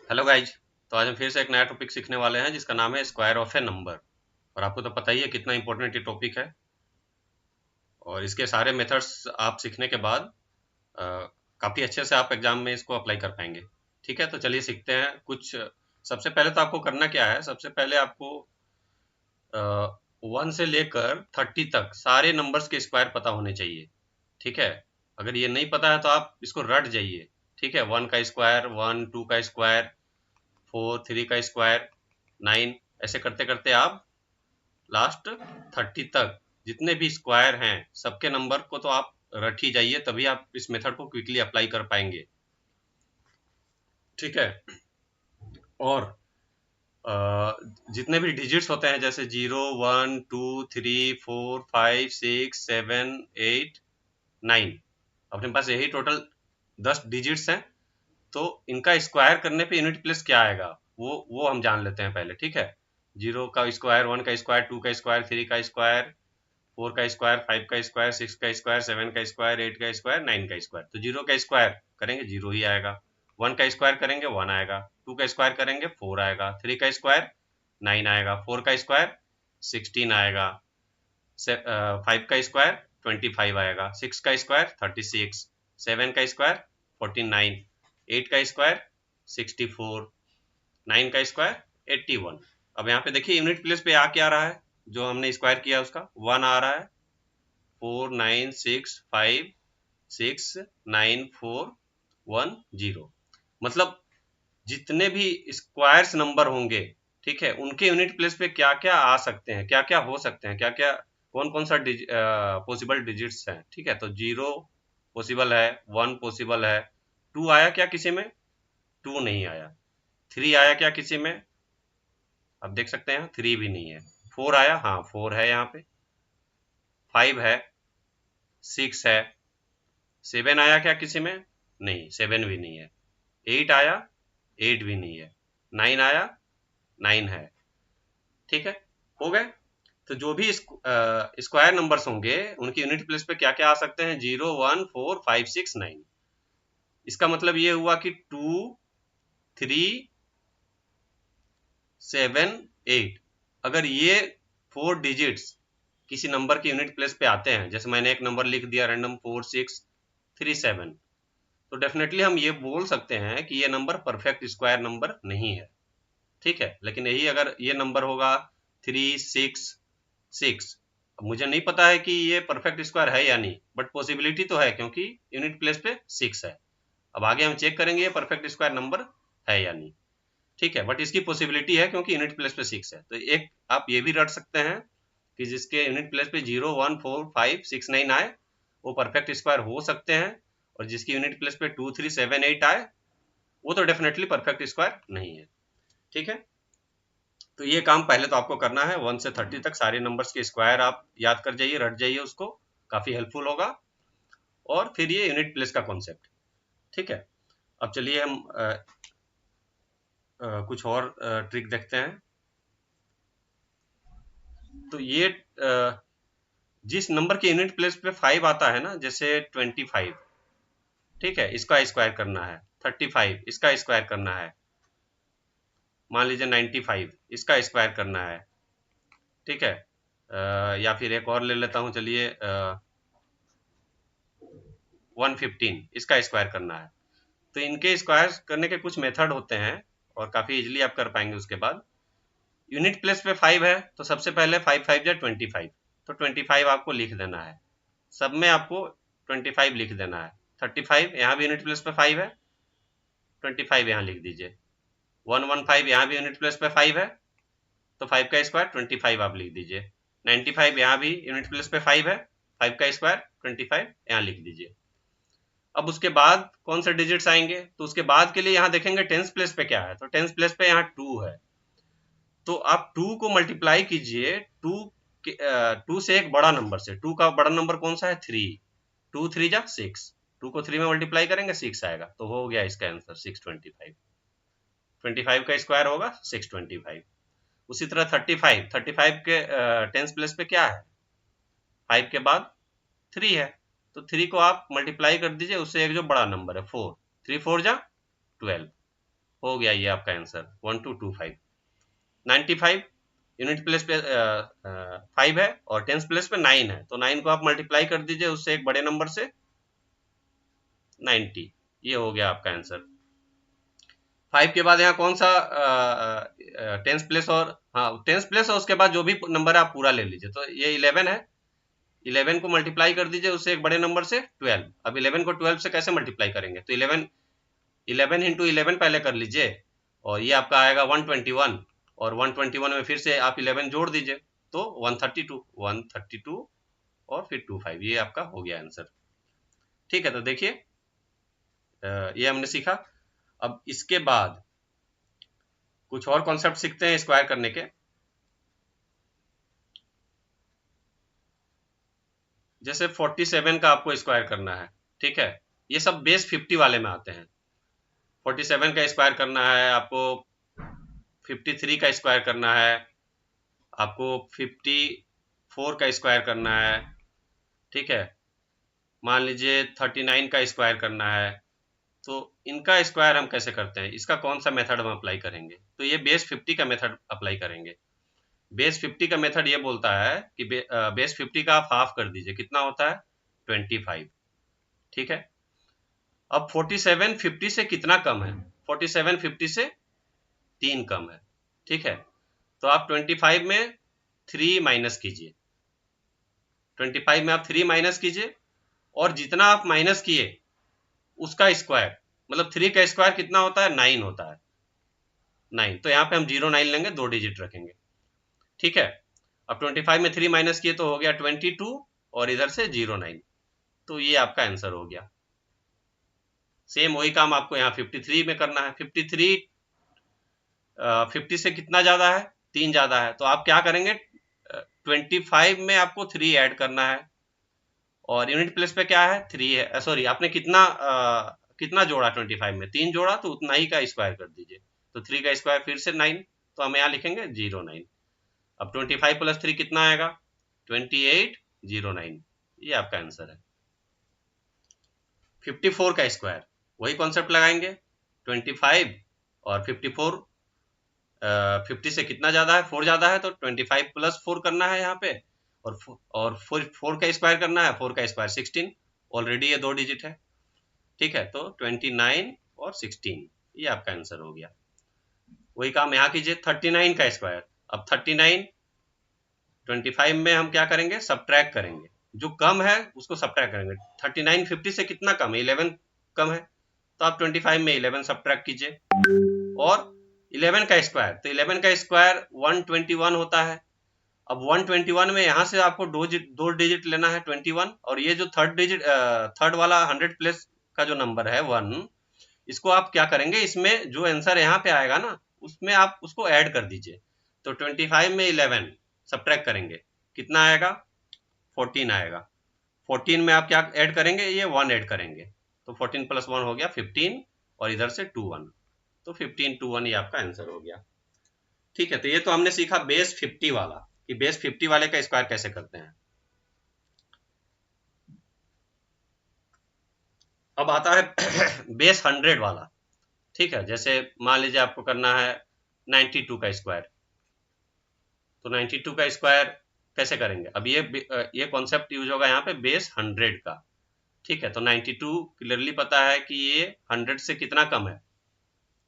Hello guys. तो आज हम फिर से एक नया टॉपिक सीखने वाले हैं जिसका नाम है स्क्वायर ऑफ ए नंबर। और आपको तो पता ही है कितना इंपॉर्टेंट ये टॉपिक है। और इसके सारे मेथड्स आप सीखने के बाद अ, काफ़ी अच्छे से आप एग्जाम में इसको अप्लाई कर पाएंगे। ठीक है, तो चलिए सीखते हैं कुछ। सबसे पहले तो आपको करना क्या है, सबसे पहले आपको 1 से लेकर 30 तक सारे नंबर्स के स्क्वायर पता होने चाहिए। ठीक है, अगर ये नहीं पता है तो आप इसको रट जाइए। ठीक है, 1 का स्क्वायर, 1, 2 का स्क्वायर, 4, 3 का स्क्वायर, 9, ऐसे करते करते आप लास्ट 30 तक जितने भी स्क्वायर हैं सबके नंबर को तो आप रट ही जाइए, तभी आप इस मेथड को क्विकली अप्लाई कर पाएंगे। ठीक है। और जितने भी डिजिट्स होते हैं जैसे 0, 1, 2, 3, 4, 5, 6, 7, 8, 9, अपने पास यही टोटल 10 डिजिट्स हैं। तो इनका स्क्वायर करने पे यूनिट प्लेस क्या आएगा वो हम जान लेते हैं पहले। ठीक है, 0 का स्क्वायर, 1 का स्क्वायर, 2 का स्क्वायर, 3 का स्क्वायर, 4 का स्क्वायर, 5 का स्क्वायर, 6 का स्क्वायर, 7 का स्क्वायर, 8 का स्क्वायर, 9 का स्क्वायर। तो 0 का स्क्वायर करेंगे 0 ही आएगा, 1 का स्क्वायर करेंगे 1 आएगा, 2 का स्क्वायर करेंगे 4 आएगा, 3 का स्क्वायर 9 आएगा, 4 का स्क्वायर 16 आएगा, 5 का स्क्वायर 25 आएगा, 6 का स्क्वायर 36, 7 का स्क्वायर 49, 8 का स्क्वायर 64, 9 का स्क्वायर 81। अब यहाँ पे देखिए यूनिट प्लेस पे आ क्या रहा है, जो हमने स्क्वायर किया उसका 1 आ रहा है। 49656941 0, मतलब जितने भी स्क्वायर्स नंबर होंगे, ठीक है, उनके यूनिट प्लेस पे क्या क्या आ सकते हैं, क्या क्या हो सकते हैं, क्या क्या कौन कौन सा पॉसिबल डिजिट्स हैं। ठीक है, तो 0 पॉसिबल है, 1 पॉसिबल है, 2 आया क्या किसी में? 2 नहीं आया। 3 आया क्या किसी में? आप देख सकते हैं 3 भी नहीं है। 4 आया, हाँ 4 है यहाँ पे। 5 है, 6 है। 7 आया क्या किसी में? नहीं, 7 भी नहीं है। 8 आया, 8 भी नहीं है। 9 आया, 9 है। ठीक है, हो गए। तो जो भी स्क्वायर नंबर्स होंगे उनकी यूनिट प्लेस पे क्या क्या आ सकते हैं? 0, 1, 4, 5, 6, 9। इसका मतलब ये हुआ कि 2, 3, 7, 8, अगर ये 4 डिजिट्स किसी नंबर के यूनिट प्लेस पे आते हैं, जैसे मैंने एक नंबर लिख दिया रैंडम 4637, तो डेफिनेटली हम ये बोल सकते हैं कि ये नंबर परफेक्ट स्क्वायर नंबर नहीं है। ठीक है, लेकिन यही अगर ये नंबर होगा 366, अब मुझे नहीं पता है कि ये परफेक्ट स्क्वायर है या नहीं, बट पॉसिबिलिटी तो है क्योंकि यूनिट प्लेस पे 6 है। अब आगे हम चेक करेंगे ये परफेक्ट स्क्वायर नंबर है या नहीं। ठीक है, बट इसकी पॉसिबिलिटी है क्योंकि यूनिट प्लेस पे 6 है। तो एक आप ये भी रट सकते हैं कि जिसके यूनिट प्लेस पे 0, 1, 4, 5, 6, 9 आए वो परफेक्ट स्क्वायर हो सकते हैं, और जिसकी यूनिट प्लेस पे 2, 3, 7, 8 आए वो तो डेफिनेटली परफेक्ट स्क्वायर नहीं है। ठीक है, तो ये काम पहले तो आपको करना है, 1 से 30 तक सारे नंबर्स के स्क्वायर आप याद कर जाइए, रट जाइए उसको, काफी हेल्पफुल होगा। और फिर ये यूनिट प्लेस का कॉन्सेप्ट। ठीक है, अब चलिए हम कुछ और ट्रिक देखते हैं। तो ये जिस नंबर के यूनिट प्लेस पे 5 आता है ना, जैसे 25, ठीक है, इसका स्क्वायर करना है। 35 इसका स्क्वायर करना है। मान लीजिए 95 इसका स्क्वायर करना है। ठीक है, या फिर एक और ले लेता हूँ, चलिए 115 इसका स्क्वायर करना है। तो इनके स्क्वायर करने के कुछ मेथड होते हैं और काफी इजीली आप कर पाएंगे। उसके बाद यूनिट प्लेस पे 5 है तो सबसे पहले 5 5 जा 25, तो 25 आपको लिख देना है। सब में आपको 25 लिख देना है। 35 यहाँ भी यूनिट प्लेस पे 5 है, 25 यहाँ लिख दीजिए। 115 यहाँ भी यूनिट प्लेस पे 5 है, तो 5 का स्क्वायर 25 आप लिख दीजिए। 95 यहाँ भी यूनिट प्लेस पे 5 है, 5 का स्क्वायर 25 यहाँ लिख दीजिए। अब उसके बाद कौन से डिजिट्स आएंगे, तो उसके बाद के लिए यहाँ देखेंगे टेंस प्लेस पे क्या है, तो टेंस प्लेस पे यहाँ 2 है। तो आप 2 को मल्टीप्लाई कीजिए 2 से एक बड़ा नंबर से। 2 का बड़ा नंबर कौन सा है? 3। 2 3 जा 6, 2 को 3 में मल्टीप्लाई करेंगे 6 आएगा, तो हो गया इसका आंसर 625। 25 का स्क्वायर होगा 625। उसी तरह 35, 35 के टेंस प्लेस पे क्या है? 5 के बाद 3 है, तो 3 को आप मल्टीप्लाई कर दीजिए उससे एक जो बड़ा नंबर है 4। 3 4 जा 12, हो गया ये आपका आंसर 1225। 95 यूनिट प्लेस पे 5 है और टेंस प्लेस पे 9 है, तो 9 को आप मल्टीप्लाई कर दीजिए उससे एक बड़े नंबर से 90। ये हो गया आपका आंसर। 5 के बाद यहाँ कौन सा टेंस प्लेस, और हाँ टेंस प्लेस और उसके बाद जो भी नंबर है आप पूरा ले लीजिए। तो ये 11 है, 11 को मल्टीप्लाई कर दीजिए उससे एक बड़े नंबर से 12। अब 11 को 12 से कैसे मल्टीप्लाई करेंगे, तो 11 इंटू 11 पहले कर लीजिए और ये आपका आएगा 121, और 121 में फिर से आप 11 जोड़ दीजिए तो 132 और फिर 25। ये आपका हो गया आंसर। ठीक है, तो देखिए ये हमने सीखा। अब इसके बाद कुछ और कॉन्सेप्ट सीखते हैं स्क्वायर करने के। जैसे 47 का आपको स्क्वायर करना है, ठीक है, ये सब बेस 50 वाले में आते हैं। 47 का स्क्वायर करना है आपको, 53 का स्क्वायर करना है आपको, 54 का स्क्वायर करना है, ठीक है, मान लीजिए 39 का स्क्वायर करना है। तो इनका स्क्वायर हम कैसे करते हैं, इसका कौन सा मेथड हम अप्लाई करेंगे, तो ये बेस 50 का मेथड अप्लाई करेंगे। बेस 50 का मेथड ये बोलता है कि बेस 50 का आप हाफ कर दीजिए, कितना होता है 25, ठीक है। अब 47 50 से कितना कम है, 47 50 से 3 कम है, ठीक है। तो आप 25 में 3 माइनस कीजिए, 25 में आप 3 माइनस कीजिए और जितना आप माइनस किए उसका स्क्वायर, मतलब 3 का स्क्वायर कितना होता है 9 होता है, 9। तो यहाँ पे हम 09 लेंगे, 2 डिजिट रखेंगे, ठीक है। अब 25 में 3 माइनस किए तो हो गया 22 और इधर से 09। तो ये आपका आंसर हो गया। सेम वही काम आपको यहाँ 53 में करना है। 53 50 से कितना ज्यादा है, 3 ज्यादा है, तो आप क्या करेंगे 25 में आपको 3 ऐड करना है और यूनिट प्लेस पे क्या है 3 है, सॉरी आपने कितना जोड़ा 25 में 3 जोड़ा, तो उतना ही का स्क्वायर कर दीजिए। तो 3 का स्क्वायर फिर से 9, तो हम यहाँ लिखेंगे 09। अब 25 प्लस 3 कितना आएगा 28, 09। ये आपका आंसर है। 54 का स्क्वायर वही कॉन्सेप्ट लगाएंगे, 25 और 54, 50 से कितना ज्यादा है 4 ज्यादा है, तो 25 प्लस 4 करना है यहाँ पे, और 4 का स्क्वायर करना है, 4 का स्क्वायर 16, ऑलरेडी ये 2 डिजिट है, ठीक है। तो 29 और 16 ये आपका आंसर हो गया। वही काम यहाँ कीजिए 39 का स्क्वायर। अब 39 25 में हम क्या करेंगे सब्ट्रैक्ट करेंगे, जो कम है उसको सब्ट्रैक्ट करेंगे। 39 50 से कितना कम है 11 कम है, तो आप 25 में 11 सब्ट्रैक्ट कीजिए और 11 का स्क्वायर, तो 11 का स्क्वायर 121 होता है। अब 121 में यहाँ से आपको दो डिजिट लेना है 21, और ये जो थर्ड वाला 100 प्लस का जो नंबर है 1, इसको आप क्या करेंगे, इसमें जो आंसर यहाँ पे आएगा ना उसमें आप उसको ऐड कर दीजिए। तो 25 में 11 सब्ट्रैक्ट करेंगे, कितना आएगा 14 आएगा। 14 में आप क्या ऐड करेंगे, ये 1 ऐड करेंगे, तो 14 प्लस 1 हो गया 15 और इधर से 2 1, तो 15 2 1 ये आपका आंसर हो गया। ठीक है, तो ये तो हमने सीखा बेस 50 वाला कि बेस 50 वाले का स्क्वायर कैसे करते हैं। अब आता है बेस 100 वाला, ठीक है। जैसे मान लीजिए आपको करना है 92 का स्क्वायर, तो 92 का स्क्वायर कैसे करेंगे, अब ये कॉन्सेप्ट यूज होगा यहाँ पे बेस 100 का, ठीक है। तो 92 क्लियरली पता है कि ये 100 से कितना कम है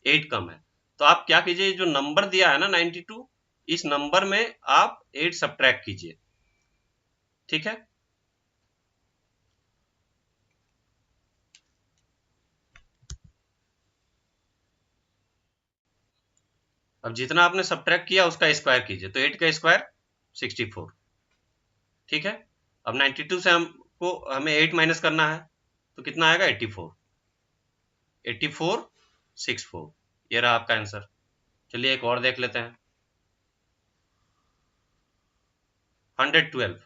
8 कम है, तो आप क्या कीजिए जो नंबर दिया है ना 92, इस नंबर में आप 8 सब्ट्रैक्ट कीजिए, ठीक है। अब जितना आपने सब्ट्रैक्ट किया उसका स्क्वायर कीजिए, तो 8 का स्क्वायर 64, ठीक है। अब 92 से हमें 8 माइनस करना है, तो कितना आएगा 84, 84 64, ये रहा आपका आंसर। चलिए एक और देख लेते हैं 112,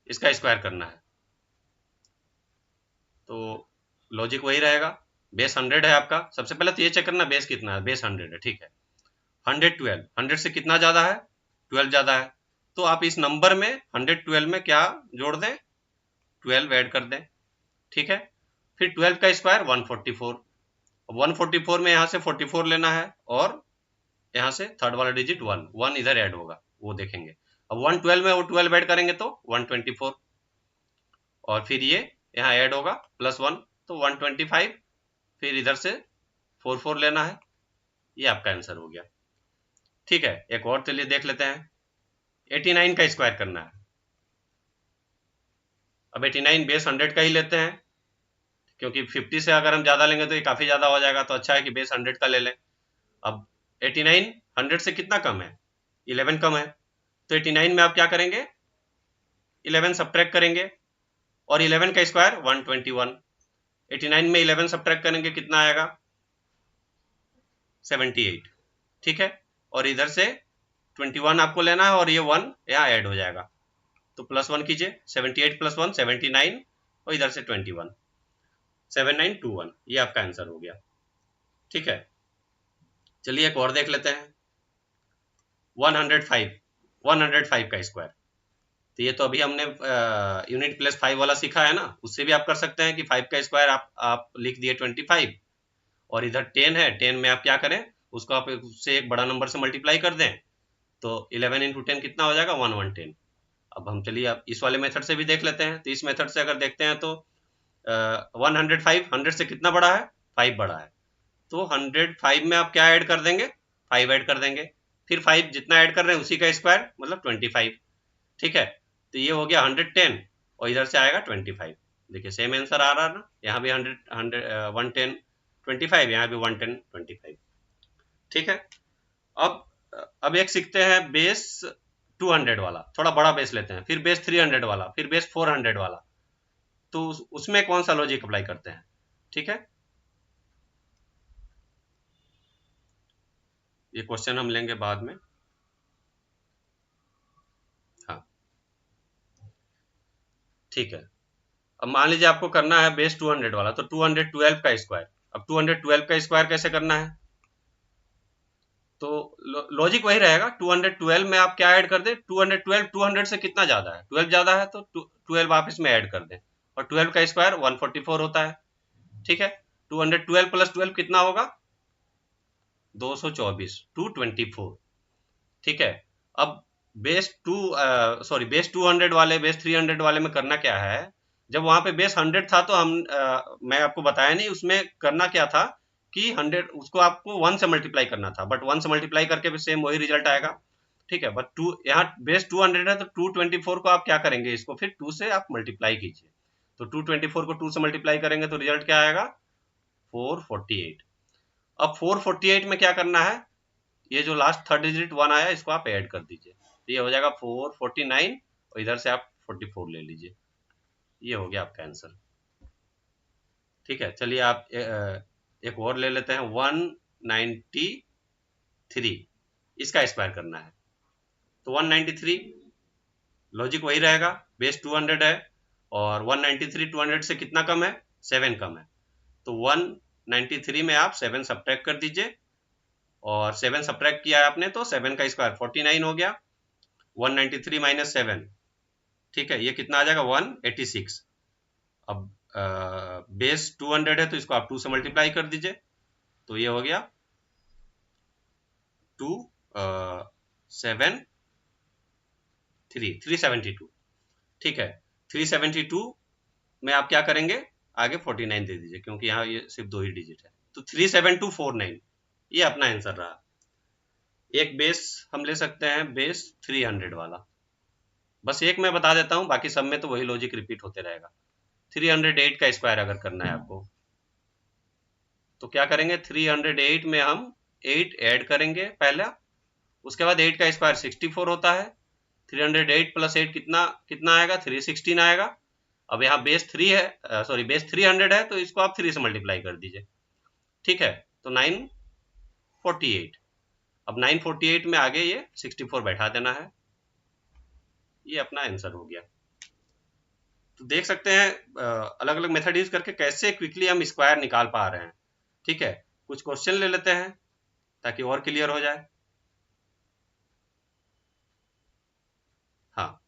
इसका स्क्वायर करना है, तो लॉजिक वही रहेगा, बेस 100 है आपका। सबसे पहले तो ये चेक करना बेस कितना है, बेस 100 है, ठीक है। 112, 100 से कितना ज्यादा है 12 ज्यादा है, तो आप इस नंबर में 112 में क्या जोड़ दें 12 ऐड कर दें, ठीक है। फिर 12 का स्क्वायर 144, 144 में यहाँ से 44 लेना है और यहाँ से थर्ड वाला डिजिट 1 इधर ऐड होगा, वो देखेंगे। अब 112 में वो 12 ऐड करेंगे तो 124 और फिर ये यहाँ ऐड होगा +1 तो 125, फिर इधर से 44 लेना है। ये आपका आंसर हो गया। ठीक है, एक और चलिए देख लेते हैं। 89 का स्क्वायर करना है। अब 89 बेस 100 का ही लेते हैं, क्योंकि 50 से अगर हम ज़्यादा लेंगे तो ये काफ़ी ज़्यादा हो जाएगा, तो अच्छा है कि बेस 100 का ले लें। अब 89 100 से कितना कम है? 11 कम है, तो 89 में आप क्या करेंगे? 11 सब्ट्रैक्ट करेंगे और 11 का स्क्वायर 121। 89 में 11 सब्ट्रैक्ट करेंगे कितना आएगा? 78। ठीक है, और इधर से 21 आपको लेना है और ये 1 यहाँ ऐड हो जाएगा, तो +1 कीजिए। 78 + 1 79 और इधर से 21, 7921। ये आपका आंसर हो गया। ठीक है, चलिए एक और देख लेते हैं। 105 का स्क्वायर। तो ये तो अभी हमने यूनिट प्लस 5 वाला सीखा है ना, उससे भी आप कर सकते हैं कि 5 का स्क्वायर आप लिख दिए 25 और इधर 10 है, 10 में आप क्या करें, उसको आप उससे एक बड़ा नंबर से मल्टीप्लाई कर दें, तो 11 इंटू 10 कितना हो जाएगा? 110। अब हम चलिए आप इस वाले मेथड से भी देख लेते हैं। तो इस मेथड से अगर देखते हैं तो 105 100 से कितना बड़ा है? 5 बड़ा है, तो 105 में आप क्या ऐड कर देंगे? 5 ऐड कर देंगे, फिर 5 जितना ऐड कर रहे हैं उसी का स्क्वायर मतलब 25। ठीक है, तो ये हो गया 110 और इधर से आएगा 25। देखिए सेम आंसर आ रहा है ना, यहाँ भी 110 25, यहाँ भी 110 25। ठीक है, अब अब एक सीखते हैं बेस 200 वाला, थोड़ा बड़ा बेस लेते हैं, फिर बेस 300 वाला, फिर बेस 400 वाला। तो उसमें कौन सा लॉजिक अप्लाई करते हैं? ठीक है, ये क्वेश्चन हम लेंगे बाद में। हाँ, ठीक है। अब मान लीजिए आपको करना है बेस 200 वाला, तो 212 का स्क्वायर। अब 212 का स्क्वायर कैसे करना है? तो लॉजिक वही रहेगा। 212 में आप क्या ऐड कर दें? 212 200 से कितना ज्यादा है? 12 ज्यादा है, तो 12 आप इसमें ऐड कर दें, और 12 का स्क्वायर 144 होता है। ठीक है, 212 + 12 कितना होगा? 224, 224। ठीक है, अब बेस 200 वाले, बेस 300 वाले में करना क्या है? जब वहां पे बेस 100 था तो मैं आपको बताया नहीं उसमें करना क्या था, कि 100 उसको आपको 1 से मल्टीप्लाई करना था, बट 1 से मल्टीप्लाई करके भी सेम वही रिजल्ट आएगा। ठीक है, बट यहाँ बेस 200 है तो 224 को आप क्या करेंगे? इसको फिर 2 से आप मल्टीप्लाई कीजिए, तो 224 को 2 से मल्टीप्लाई करेंगे तो रिजल्ट क्या आएगा? 448। अब 448 में क्या करना है? ये जो लास्ट थर्ड डिजिट 1 आया इसको आप ऐड कर दीजिए, तो ये हो जाएगा 449 और इधर से आप 44 ले लीजिए। ये हो गया आपका आंसर। ठीक है, चलिए आप एक और ले लेते हैं। 193, इसका स्क्वायर करना है। तो 193 लॉजिक वही रहेगा, बेस 200 है और 193 200 से कितना कम है? 7 कम है, तो 193 में आप 7 सब्ट्रैक्ट कर दीजिए, और 7 सब्ट्रैक्ट किया है आपने तो 7 का स्क्वायर 49 हो गया। 193 - 7, ठीक है, ये कितना आ जाएगा? 186। अब बेस 200 है तो इसको आप 2 से मल्टीप्लाई कर दीजिए, तो ये हो गया 2 7 372। ठीक है, 372 में आप क्या करेंगे? आगे 49 दे दीजिए, क्योंकि यहाँ ये सिर्फ 2 ही डिजिट है, तो 37249 ये अपना आंसर रहा। एक बेस हम ले सकते हैं बेस 300 वाला, बस एक मैं बता देता हूँ, बाकी सब में तो वही लॉजिक रिपीट होते रहेगा। 308 का स्क्वायर अगर करना है आपको, तो क्या करेंगे? 308 में हम 8 ऐड करेंगे पहला, उसके बाद 8 का स्क्वायर 64 होता है। 308 + 8 कितना कितना आएगा? 316 आएगा। अब यहाँ बेस 3 है, सॉरी बेस 300 है, तो इसको आप 3 से मल्टीप्लाई कर दीजिए। ठीक है, तो 948। अब 948 में आगे ये 64 बैठा देना है। ये अपना आंसर हो गया। तो देख सकते हैं अलग अलग मेथड यूज करके कैसे क्विकली हम स्क्वायर निकाल पा रहे हैं। ठीक है, कुछ क्वेश्चन ले लेते हैं ताकि और क्लियर हो जाए। हाँ,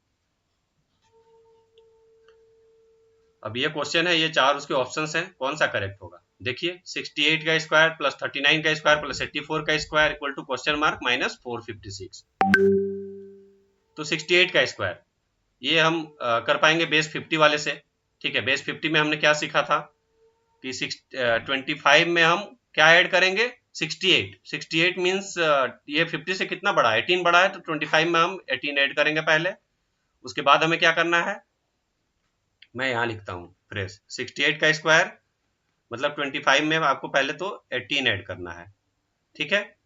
अब ये क्वेश्चन है, ये 4 उसके ऑप्शंस हैं, कौन सा करेक्ट होगा? देखिए 68 का स्क्वायर प्लस 39 का स्क्वायर प्लस 84 का square equal to question mark minus 456। तो 68 का स्क्वायर ये हम कर पाएंगे बेस 50 वाले से। ठीक है, बेस 50 में हमने क्या सीखा था कि 25 में हम क्या ऐड करेंगे 68। 68 मीन्स ये 50 से कितना बड़ा है, 18 बड़ा है, तो 25 में हम 18 ऐड करेंगे पहले। उसके बाद हमें क्या करना है, मैं यहाँ लिखता हूँ फ्रेश 68 का स्क्वायर मतलब 25 में आपको पहले तो 18 ऐड करना है। ठीक है,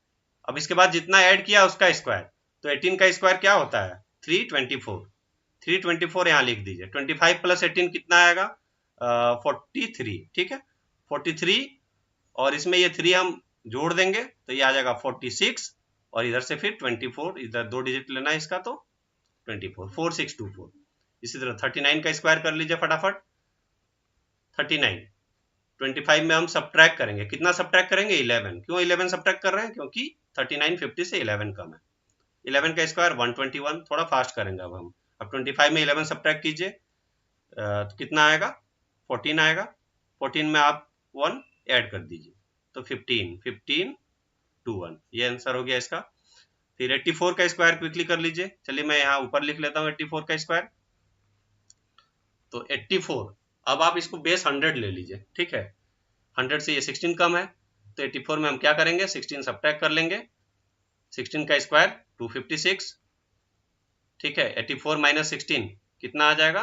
अब इसके बाद जितना ऐड किया उसका स्क्वायर, तो 18 का स्क्वायर क्या होता है 324। 324 यहाँ लिख दीजिए। 25 प्लस 18 कितना आएगा 43। ठीक है, 43 और इसमें ये 3 हम जोड़ देंगे तो ये आ जाएगा 46 और इधर से फिर 24, इधर 2 डिजिट लेना है इसका, तो 24 4624। इसी तरह 39 का स्क्वायर कर लीजिए फटाफट। 39 25 में हम सब्ट्रैक्ट करेंगे, कितना सब्ट्रैक्ट करेंगे 11। क्यों 11 सब्ट्रैक्ट कर रहे हैं, क्योंकि 39 50 से 11 कम है। 11 का स्क्वायर 121। थोड़ा फास्ट करेंगे अब हम। अब 25 में 11 सब्ट्रैक्ट कीजिए तो कितना आएगा 14 आएगा। 14 में आप 1 ऐड कर दीजिए तो 15 15 2 1, ये आंसर हो गया इसका। फिर 84 का स्क्वायर क्विकली कर लीजिए। चलिए मैं यहाँ ऊपर लिख लेता हूँ 84 का स्क्वायर। तो 84, अब आप इसको बेस 100 ले लीजिए। ठीक है, 100 से ये 16 कम है तो 84 में हम क्या करेंगे 16 सब्ट्रैक्ट कर लेंगे। 16 का स्क्वायर 256। ठीक है, 84 माइनस 16 कितना आ जाएगा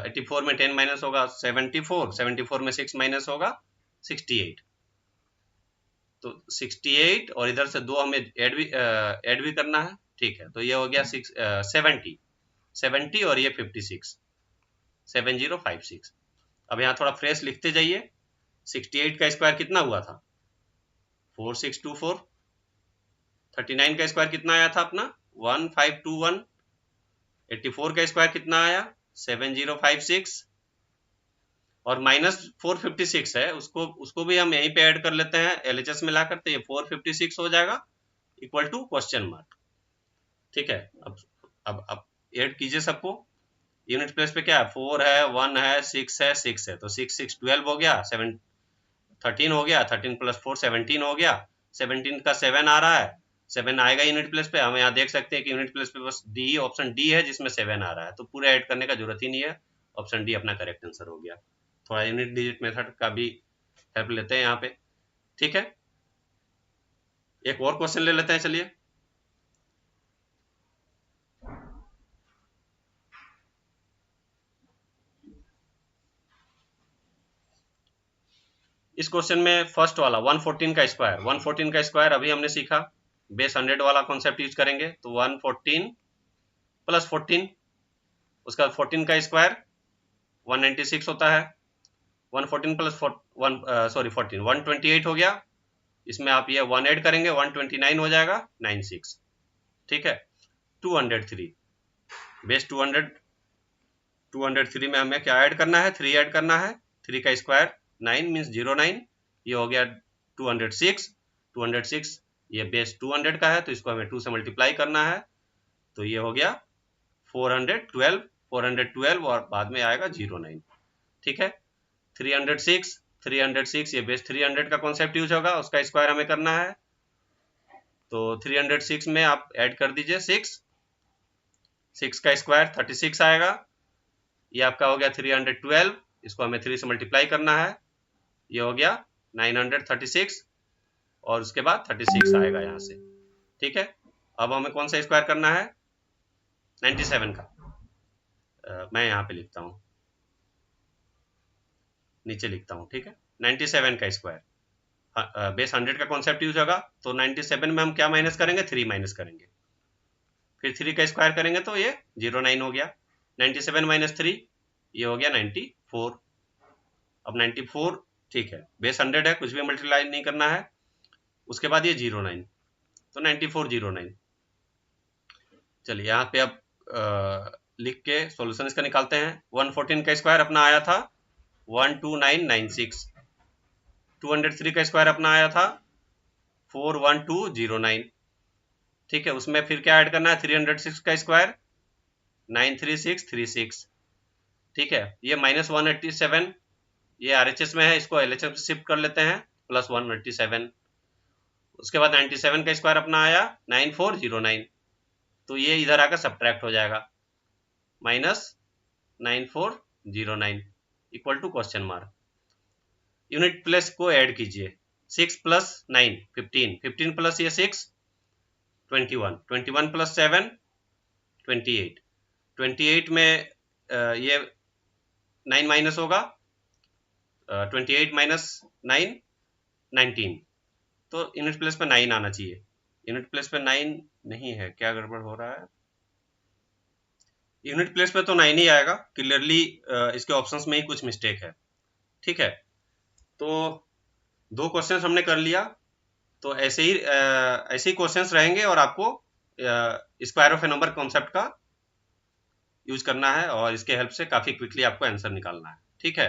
84 में 10 माइनस होगा 74, 74 में 6 माइनस होगा 68। तो 68 और इधर से 2 हमें ऐड भी करना है। ठीक है, तो ये हो गया 70 और ये 56 7056। अब यहाँ थोड़ा फ्रेश लिखते जाइए। 68 का स्क्वायर कितना हुआ था 4624। 39 का स्क्वायर कितना आया था अपना 1521। 84 का स्क्वायर कितना आया 7056 और माइनस 456 है, उसको भी हम यहीं पे ऐड कर लेते हैं एलएचएस में लाकर, तो ये 456 हो जाएगा इक्वल टू क्वेश्चन मार्क। ठीक है, अब ऐड कीजिए सबको। यूनिट प्लेस पे क्या है 4 है 1 है 6 है 6 है, तो 6 6 12 हो गया, 7 13 हो गया, 13 प्लस 4 17 हो गया। 17 का 7 आ रहा है, 7 आएगा यूनिट प्लेस पे। हम यहाँ देख सकते हैं कि यूनिट प्लेस पे बस डी ऑप्शन डी है जिसमें 7 आ रहा है, तो पूरे ऐड करने का जरूरत ही नहीं है। ऑप्शन डी अपना करेक्ट आंसर हो गया। थोड़ा यूनिट डिजिट मेथड का भी हेल्प लेते हैं यहाँ पे। ठीक है, एक और क्वेश्चन ले लेते हैं। चलिए इस क्वेश्चन में फर्स्ट वाला 114 का स्क्वायर, 114 का स्क्वायर अभी हमने सीखा। बेस 100 वाला कॉन्सेप्ट यूज करेंगे, तो 114 प्लस 14, उसका 14 का स्क्वायर 196 होता है। 114 प्लस 14 128 हो गया। इसमें आप ये 1 ऐड करेंगे 129 हो जाएगा 96। ठीक है, 203 बेस 203 में हमें क्या ऐड करना है 3 ऐड करना है। 3 का स्क्वायर 9 मीन्स 09, ये हो गया 206। 206 ये बेस 200 का है तो इसको हमें 2 से मल्टीप्लाई करना है, तो ये हो गया 412 और बाद में आएगा 09। ठीक है, 306 ये बेस 300 का कॉन्सेप्ट यूज होगा, उसका स्क्वायर हमें करना है। तो 306 में आप ऐड कर दीजिए 6 का स्क्वायर 36 आएगा। ये आपका हो गया 312, इसको हमें 3 से मल्टीप्लाई करना है, ये हो गया 936 और उसके बाद 36 आएगा यहाँ से। ठीक है, अब हमें कौन सा स्क्वायर करना है 97 का। मैं यहाँ पे लिखता हूँ, नीचे लिखता हूँ। ठीक है, 97 का स्क्वायर बेस 100 का कॉन्सेप्ट यूज होगा, तो 97 में हम क्या माइनस करेंगे 3 माइनस करेंगे, फिर 3 का स्क्वायर करेंगे तो ये 09 हो गया। 97 माइनस 3 ये हो गया 94। अब 94 ठीक है, बेस 100 है, कुछ भी मल्टीप्लाई नहीं करना है। उसके बाद ये 09, तो 9409। चलिए यहाँ पे अब लिख के सॉल्यूशन इसका निकालते हैं। 114 का स्क्वायर अपना आया था 12996। 203 का स्क्वायर अपना आया था 41209। ठीक है, उसमें फिर क्या ऐड करना है 306 का स्क्वायर 93636। ठीक है, ये माइनस 187, ये RHS में है, इसको LHS से शिफ्ट कर लेते हैं, +197। उसके बाद 97 का स्क्वायर अपना आया 9409, तो ये इधर आकर सब्ट्रैक्ट हो जाएगा, -9409 equal to question mark. Unit place को ऐड कीजिए, 6 + 9 15, 15 प्लस ये 6 21, 21 + 7 28, 28 में ये 9 माइनस होगा, 28 - 9 19, तो यूनिट प्लेस पे 9 आना चाहिए। यूनिट प्लेस पे 9 नहीं है, क्या गड़बड़ हो रहा है? यूनिट प्लेस पे तो 9 ही आएगा क्लियरली, इसके ऑप्शंस में ही कुछ मिस्टेक है। ठीक है, तो 2 क्वेश्चंस हमने कर लिया। तो ऐसे ही क्वेश्चंस रहेंगे और आपको square of A number concept का यूज करना है और इसके हेल्प से काफी क्विकली आपको आंसर निकालना है। ठीक है।